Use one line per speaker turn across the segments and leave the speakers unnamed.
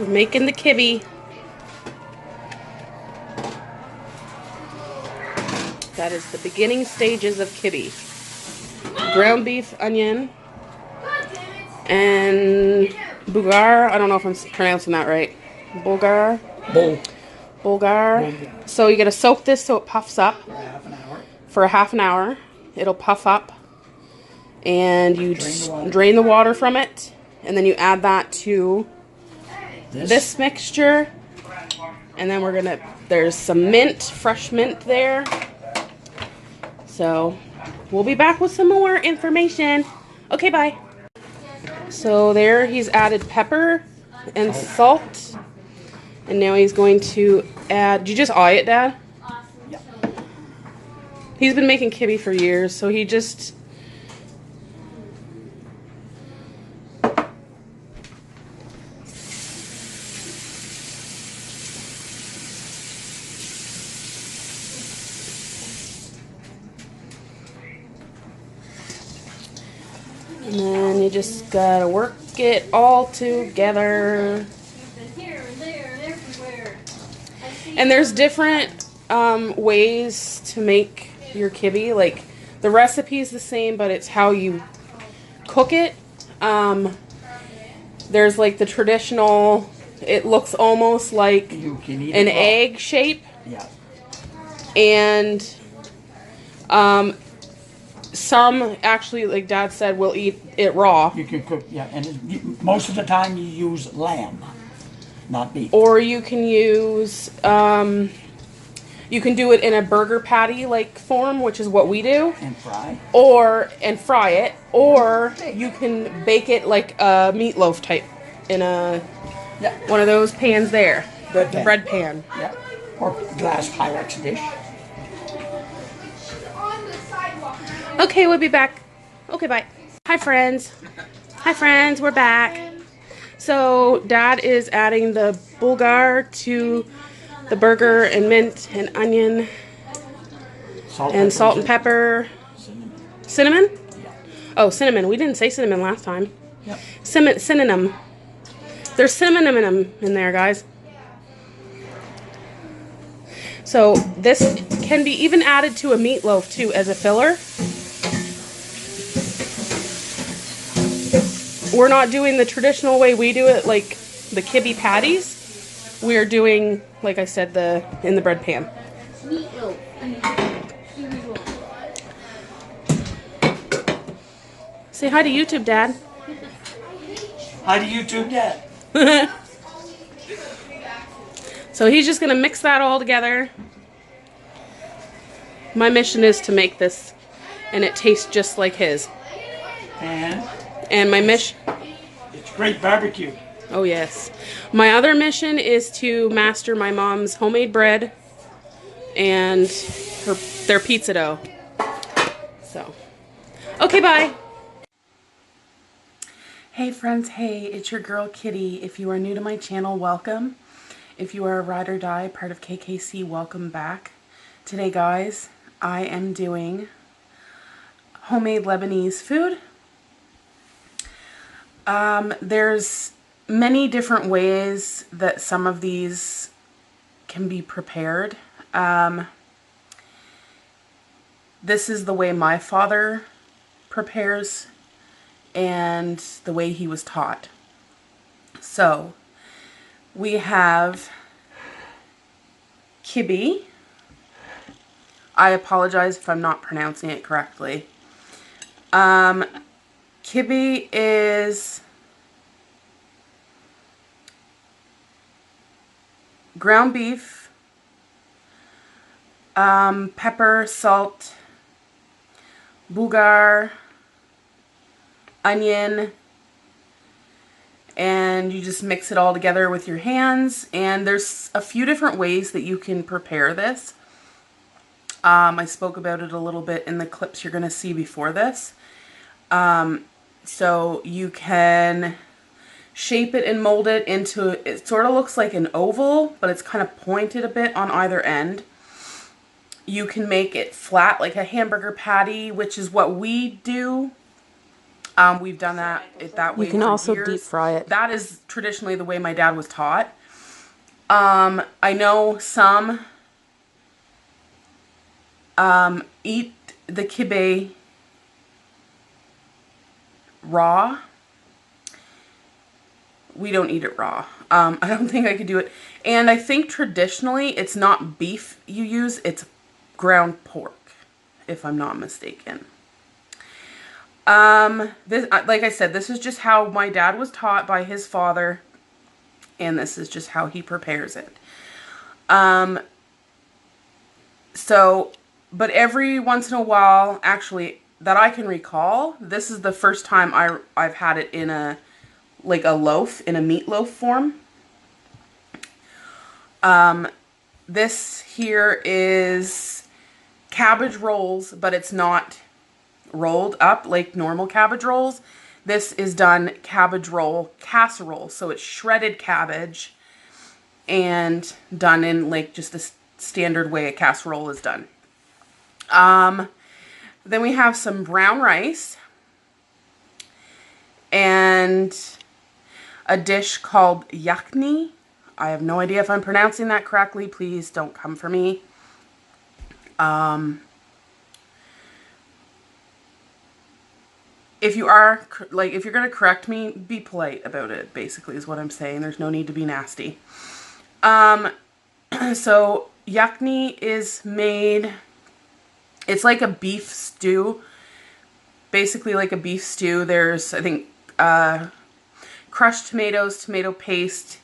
We're making the kibbe. That is the beginning stages of kibbe. Ground beef, onion, and bulgar. I don't know if I'm pronouncing that right. Bulgar. So you gotta soak this so it puffs up for a half an hour. It'll puff up, and you drain the water from it, and then you add that to this mixture, and then we're gonna. There's some mint, fresh mint there. So we'll be back with some more information. Okay, bye. So there he's added pepper and salt. And now he's going to add... Did you just eye it, Dad?
Yeah.
He's been making kibbe for years, so he just... And then you just gotta work it all together. And there's different ways to make your kibbe. Like, the recipe's the same, but it's how you cook it. There's like the traditional, it looks almost like an egg shape.
Yeah.
And some actually, like Dad said, will eat it raw.
You can cook, yeah, and most of the time you use lamb, not beef.
Or you can use, you can do it in a burger patty like form, which is what we do.
And fry.
And fry it. Or you can bake it like a meatloaf type in one of those pans there. Bread pan.
Yeah. Or glass Pyrex dish.
Okay, we'll be back. Okay, bye. Hi, friends. Hi, friends. We're back. So, Dad is adding the bulgar to the burger and mint and onion salt and pepper. Cinnamon?
Yeah.
Oh, cinnamon. We didn't say cinnamon last time.
Yep.
Synonym. There's cinnamon in there, guys. So, this can be even added to a meatloaf, too, as a filler. We're not doing the traditional way we do it, like the kibbe patties. We're doing, like I said, in the bread pan. Say hi to YouTube, Dad.
Hi to YouTube, Dad.
So he's just going to mix that all together. My mission is to make this, and it tastes just like his.
And
my mission...
It's great barbecue.
Oh, yes. My other mission is to master my mom's homemade bread and their pizza dough. So, okay, bye. Hey, friends. Hey, it's your girl, Kitty. If you are new to my channel, welcome. If you are a ride or die, part of KKC, welcome back. Today, guys, I am doing homemade Lebanese food. There's many different ways that some of these can be prepared. This is the way my father prepares and the way he was taught. So, we have kibbe. I apologize if I'm not pronouncing it correctly. Kibbe is ground beef, pepper, salt, bulgar, onion, and you just mix it all together with your hands. And there's a few different ways that you can prepare this. I spoke about it a little bit in the clips you're going to see before this. So you can shape it and mold it into, it sort of looks like an oval, but it's kind of pointed a bit on either end. You can make it flat like a hamburger patty, which is what we do. We've done that
You
way
can
for
also
years.
deep fry it.
That is traditionally the way my dad was taught. I know some eat the kibbeh raw. We don't eat it raw. I don't think I could do it. And I think traditionally it's not beef you use, it's ground pork, if I'm not mistaken. This, like I said, this is just how my dad was taught by his father, and this is just how he prepares it. But every once in a while, actually, that I can recall, this is the first time I've had it in a loaf, in a meatloaf form. This here is cabbage rolls, but it's not rolled up like normal cabbage rolls. This is done cabbage roll casserole. So it's shredded cabbage and done in like just the standard way a casserole is done. Then we have some brown rice and a dish called yakni. I have no idea if I'm pronouncing that correctly. Please don't come for me. If you are, like, if you're going to correct me, be polite about it, basically, is what I'm saying. There's no need to be nasty. So, yakni is made, it's like a beef stew. Basically like a beef stew. There's, I think, crushed tomatoes, tomato paste,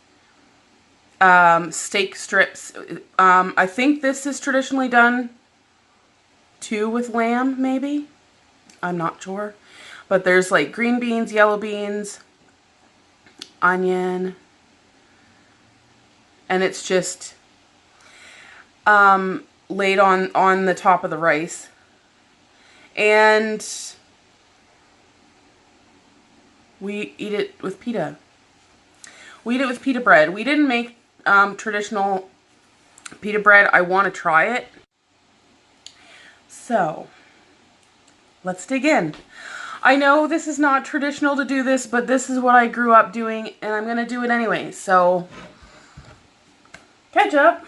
steak strips. I think this is traditionally done, too, with lamb, maybe? I'm not sure. But there's like green beans, yellow beans, onion, and it's just laid on the top of the rice. And we eat it with pita. We eat it with pita bread. We didn't make traditional pita bread. I want to try it. So, let's dig in. I know this is not traditional to do this, but this is what I grew up doing, and I'm going to do it anyway. So, ketchup.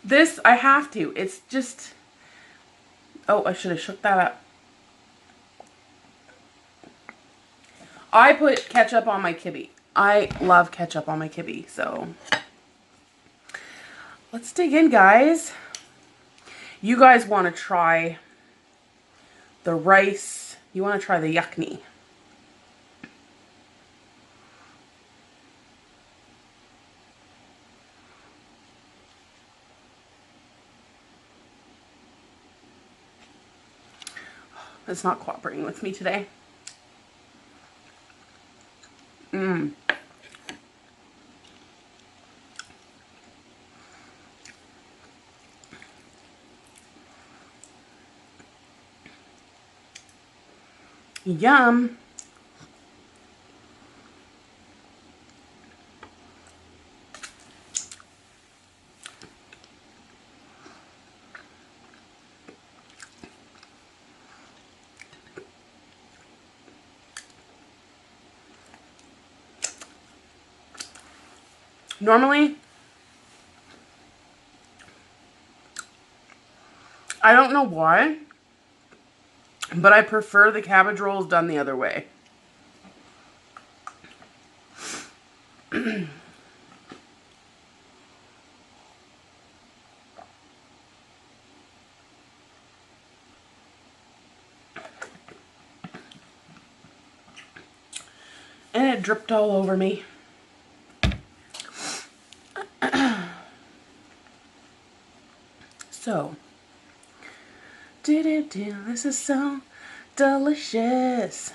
This, I have to. It's just... Oh, I should have shook that up. I put ketchup on my kibbe. I love ketchup on my kibbe, so... Let's dig in, guys. You guys want to try the rice. You want to try the yakni. It's not cooperating with me today. Yum. Normally, I don't know why, but I prefer the cabbage rolls done the other way. And it dripped all over me. So, this is so delicious.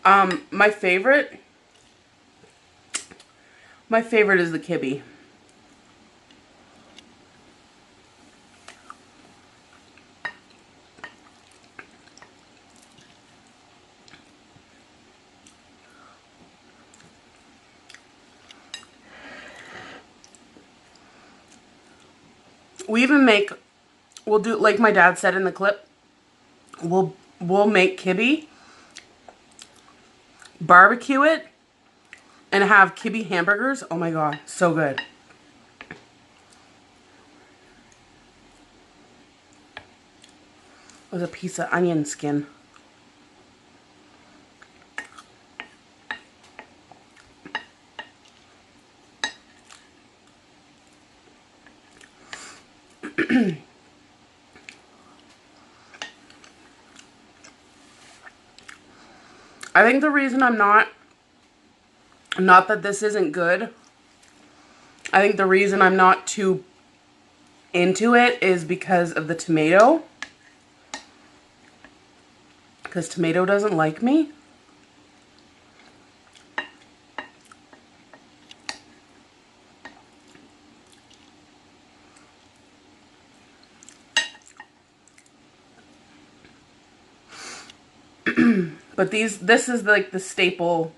My favorite is the kibbe. We even we'll do, like my dad said in the clip, we'll make kibbe, barbecue it, and have kibbe hamburgers. Oh my god, so good. With a piece of onion skin. I think the reason I'm not that this isn't good, I think the reason I'm not too into it is because of the tomato. Because tomato doesn't like me. But this is like the staple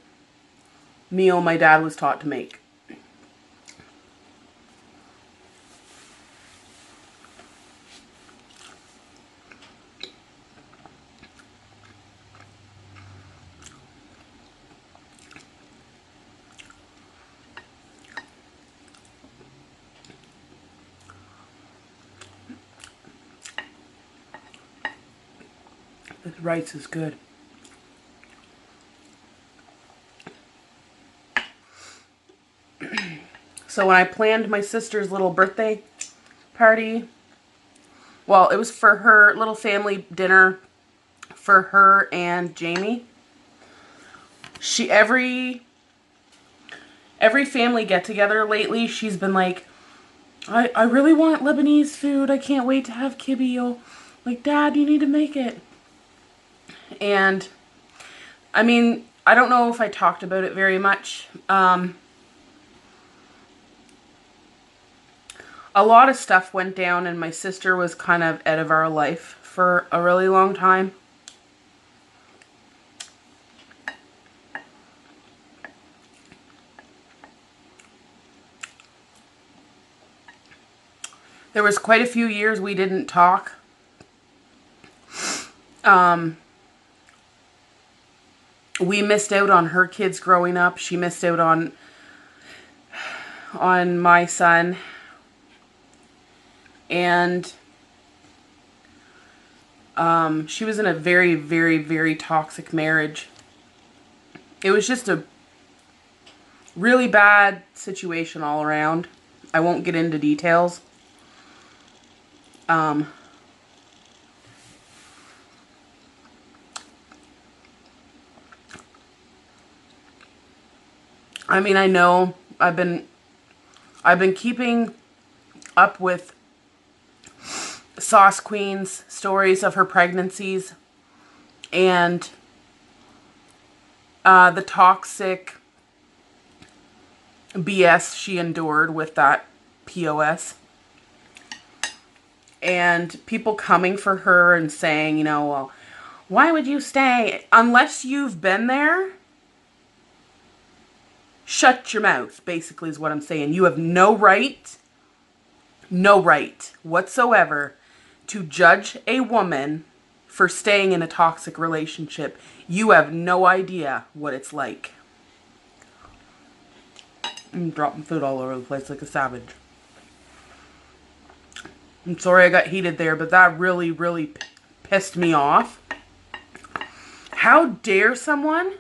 meal my dad was taught to make. The rice is good. So when I planned my sister's little birthday party, well, it was for her little family dinner for her and Jamie. Every family get together lately, she's been like, I really want Lebanese food. I can't wait to have kibbe. Like, Dad, you need to make it. And I mean, I don't know if I talked about it very much. A lot of stuff went down and my sister was kind of out of our life for a really long time. There was quite a few years we didn't talk. We missed out on her kids growing up. She missed out on my son. And she was in a very, very, very toxic marriage. It was just a really bad situation all around. I won't get into details. I mean, I know I've been keeping up with Sauce Queen's stories of her pregnancies and the toxic BS she endured with that POS. And people coming for her and saying, you know, well, why would you stay? Unless you've been there, shut your mouth, basically is what I'm saying. You have no right whatsoever to judge a woman for staying in a toxic relationship. You have no idea what it's like. I'm dropping food all over the place like a savage. I'm sorry I got heated there, but that really, really pissed me off. How dare someone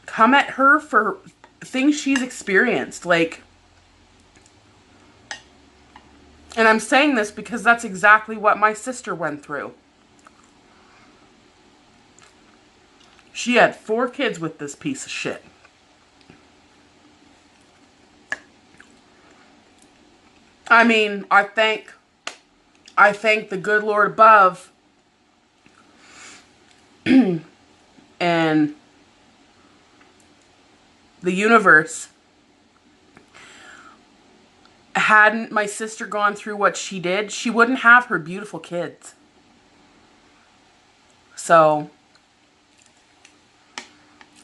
come at her for things she's experienced? Like, and I'm saying this because that's exactly what my sister went through. She had 4 kids with this piece of shit. I mean, I thank the good Lord above and the universe, hadn't my sister gone through what she did, she wouldn't have her beautiful kids. So,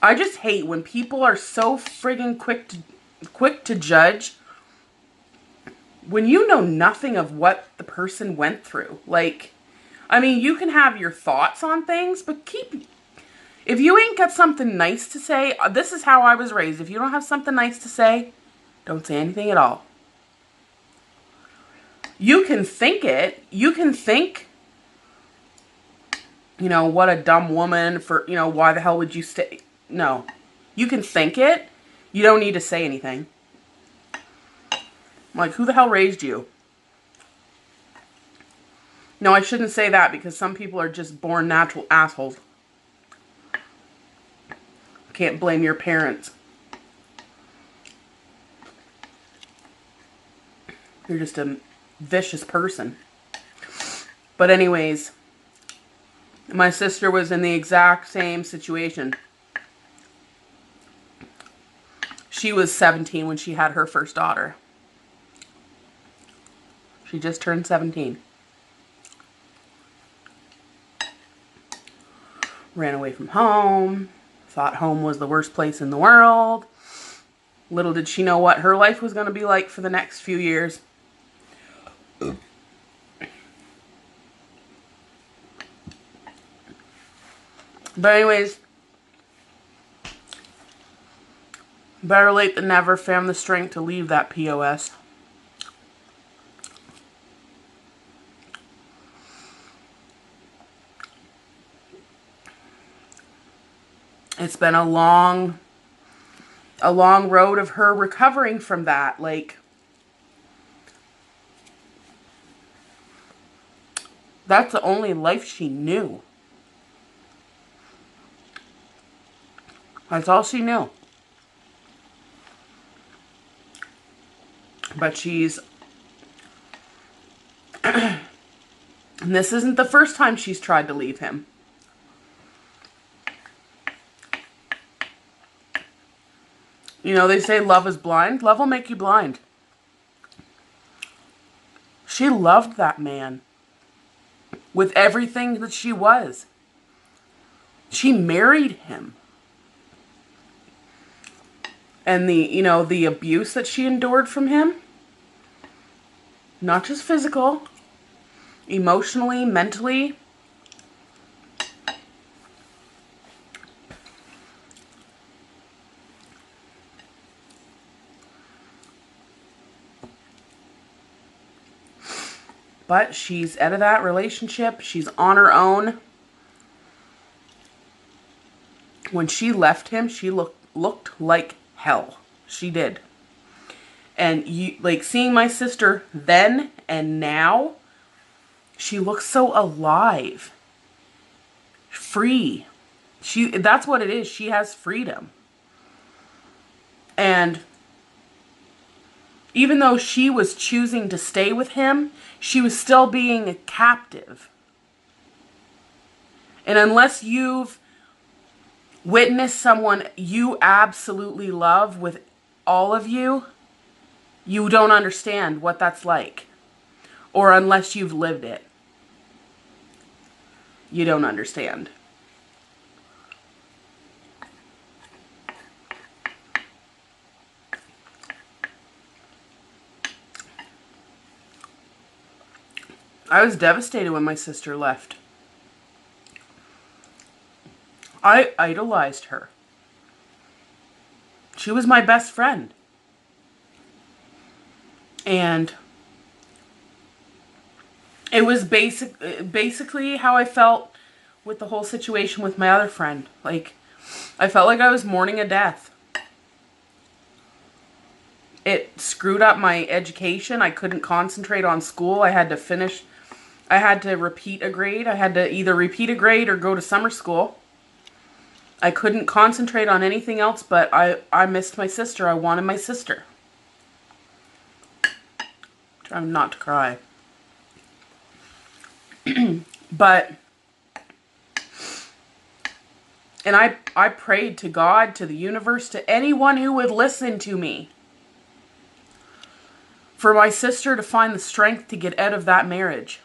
I just hate when people are so friggin' quick to judge when you know nothing of what the person went through. Like, I mean, you can have your thoughts on things, but if you ain't got something nice to say, this is how I was raised. If you don't have something nice to say, don't say anything at all. You can think it. You can think, you know, what a dumb woman for, you know, why the hell would you stay? No. You can think it. You don't need to say anything. Like, who the hell raised you? No, I shouldn't say that because some people are just born natural assholes. Can't blame your parents. You're just a vicious person. But anyways, my sister was in the exact same situation. She was 17 when she had her first daughter. She just turned 17. Ran away from home. Thought home was the worst place in the world. Little did she know what her life was going to be like for the next few years. But anyways, better late than never, found the strength to leave that POS. It's been a long road of her recovering from that. Like, that's the only life she knew. That's all she knew. But she's... and this isn't the first time she's tried to leave him. You know, they say love is blind. Love will make you blind. She loved that man with everything that she was. She married him. And the abuse that she endured from him, not just physical, emotionally, mentally. But she's out of that relationship. She's on her own. When she left him, she looked like hell. She did. And seeing my sister then and now, she looks so alive. Free. That's what it is. She has freedom. And even though she was choosing to stay with him, she was still being a captive. And unless you've witnessed someone you absolutely love with all of you, you don't understand what that's like. Or unless you've lived it, you don't understand. I was devastated when my sister left. I idolized her. She was my best friend. And it was basically how I felt with the whole situation with my other friend. Like, I felt like I was mourning a death. It screwed up my education. I couldn't concentrate on school. I had to repeat a grade. I had to either repeat a grade or go to summer school. I couldn't concentrate on anything else, but I missed my sister. I wanted my sister. Trying not to cry. But And I prayed to God, to the universe, to anyone who would listen to me, for my sister to find the strength to get out of that marriage.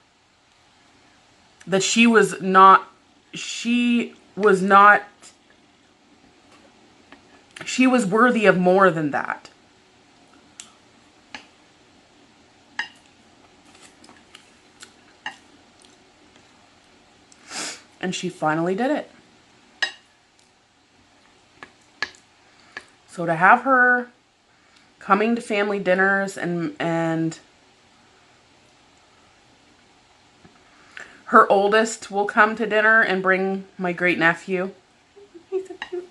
That she was worthy of more than that. And she finally did it. So to have her coming to family dinners and her oldest will come to dinner and bring my great nephew. He's so cute.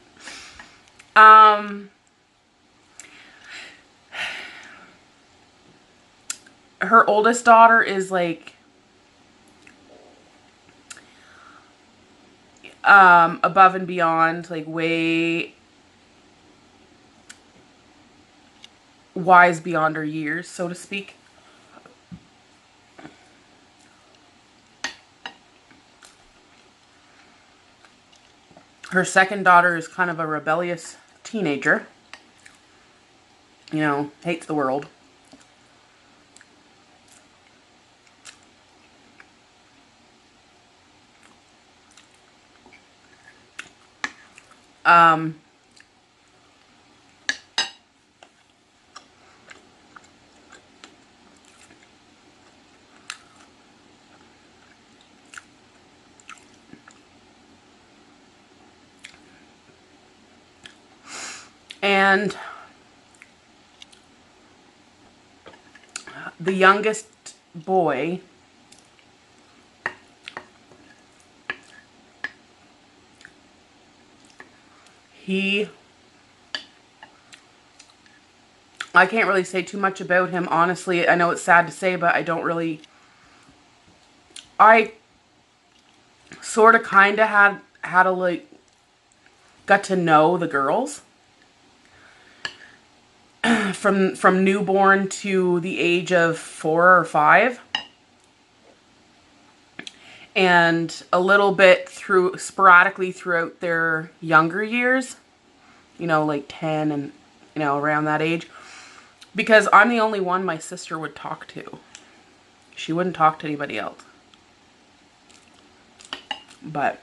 Her oldest daughter is like above and beyond, like way wise beyond her years, so to speak. Her second daughter is kind of a rebellious teenager. You know, hates the world. And the youngest boy, I can't really say too much about him, honestly. I know it's sad to say, but I sort of kind of had a, like, got to know the girls. From newborn to the age of 4 or 5. And a little bit sporadically throughout their younger years. You know, like 10 and, you know, around that age. Because I'm the only one my sister would talk to. She wouldn't talk to anybody else. But,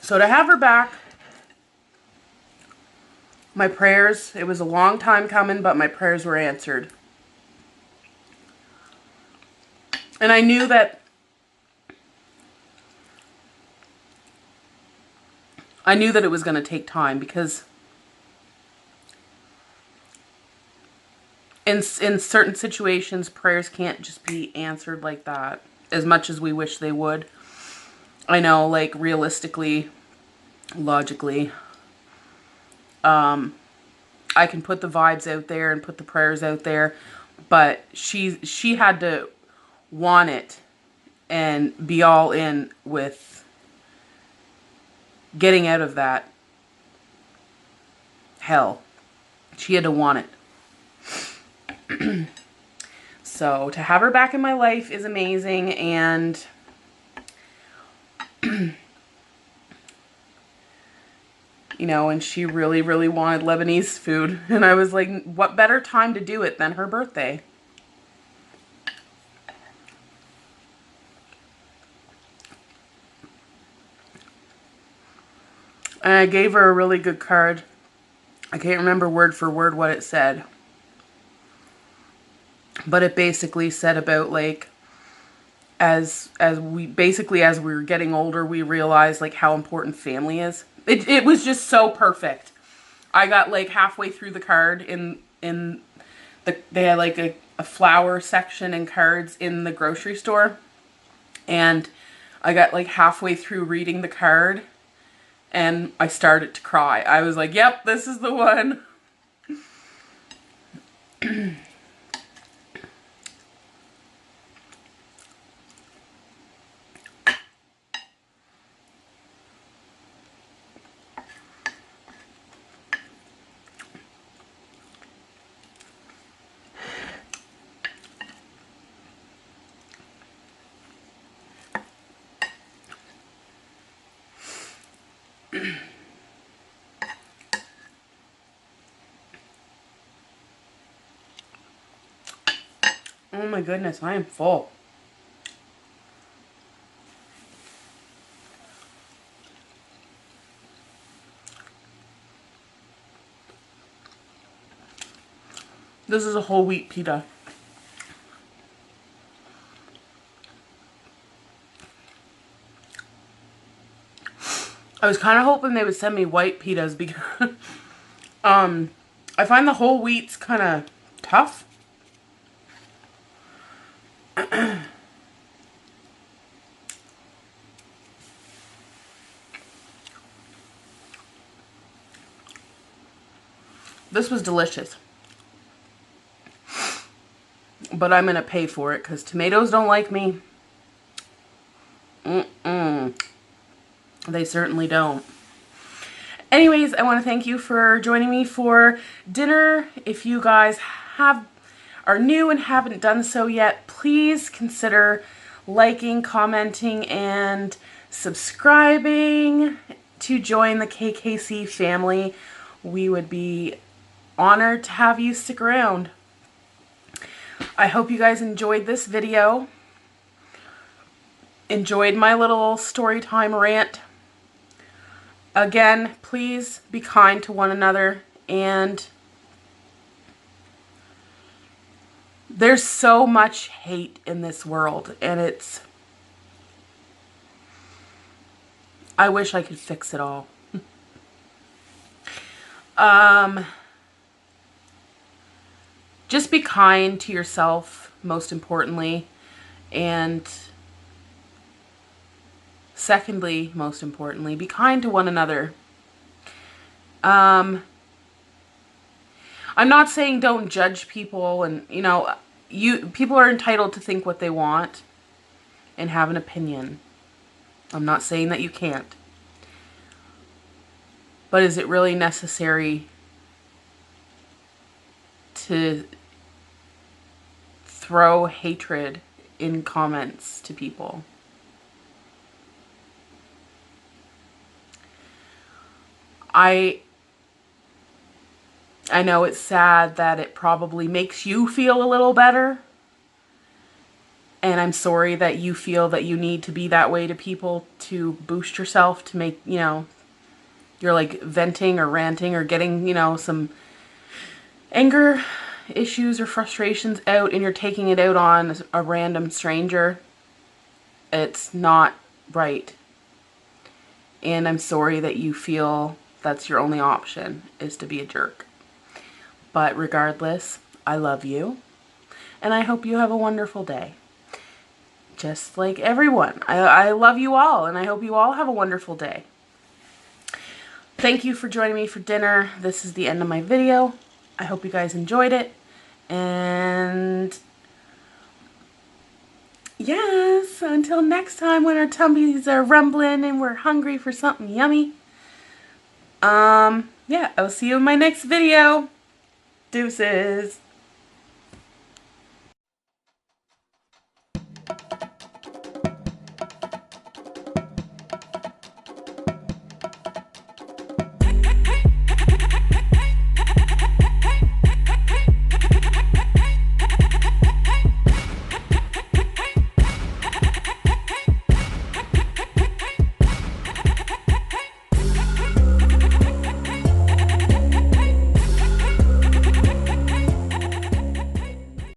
so to have her back, my prayers, it was a long time coming, but my prayers were answered. And I knew that it was going to take time, because in certain situations, prayers can't just be answered like that, as much as we wish they would. I know, like, realistically, logically, I can put the vibes out there and put the prayers out there, but she had to want it and be all in with getting out of that hell. She had to want it. So to have her back in my life is amazing, and you know, and she really, really wanted Lebanese food. And I was like, what better time to do it than her birthday? And I gave her a really good card. I can't remember word for word what it said. But it basically said about, like, as we were getting older, we realized, like, how important family is. It was just so perfect. I got, like, halfway through the card they had, like, a flower section and cards in the grocery store. And I got, like, halfway through reading the card and I started to cry. I was like, yep, this is the one. Oh my goodness, I am full. This is a whole wheat pita. I was kind of hoping they would send me white pitas because I find the whole wheat's kind of tough. This was delicious. But I'm going to pay for it because tomatoes don't like me. They certainly don't. Anyways, I want to thank you for joining me for dinner. If you guys are new and haven't done so yet, please consider liking, commenting, and subscribing to join the KKC family. We would be honored to have you stick around. I hope you guys enjoyed this video. Enjoyed my little story time rant. Again, please be kind to one another, and there's so much hate in this world, and I wish I could fix it all. Just be kind to yourself, most importantly, and secondly, most importantly, be kind to one another. I'm not saying don't judge people, and people are entitled to think what they want and have an opinion. I'm not saying that you can't. But is it really necessary to throw hatred in comments to people? I know it's sad that it probably makes you feel a little better. And I'm sorry that you feel that you need to be that way to people to boost yourself, to make, you're like venting or ranting or getting, some anger issues or frustrations out, and you're taking it out on a random stranger. It's not right. And I'm sorry that you feel that's your only option, is to be a jerk. But regardless, I love you, and I hope you have a wonderful day. Just like everyone. I love you all, and I hope you all have a wonderful day. Thank you for joining me for dinner. This is the end of my video. I hope you guys enjoyed it. And yes, until next time when our tummies are rumbling and we're hungry for something yummy. Yeah, I'll see you in my next video. Deuces.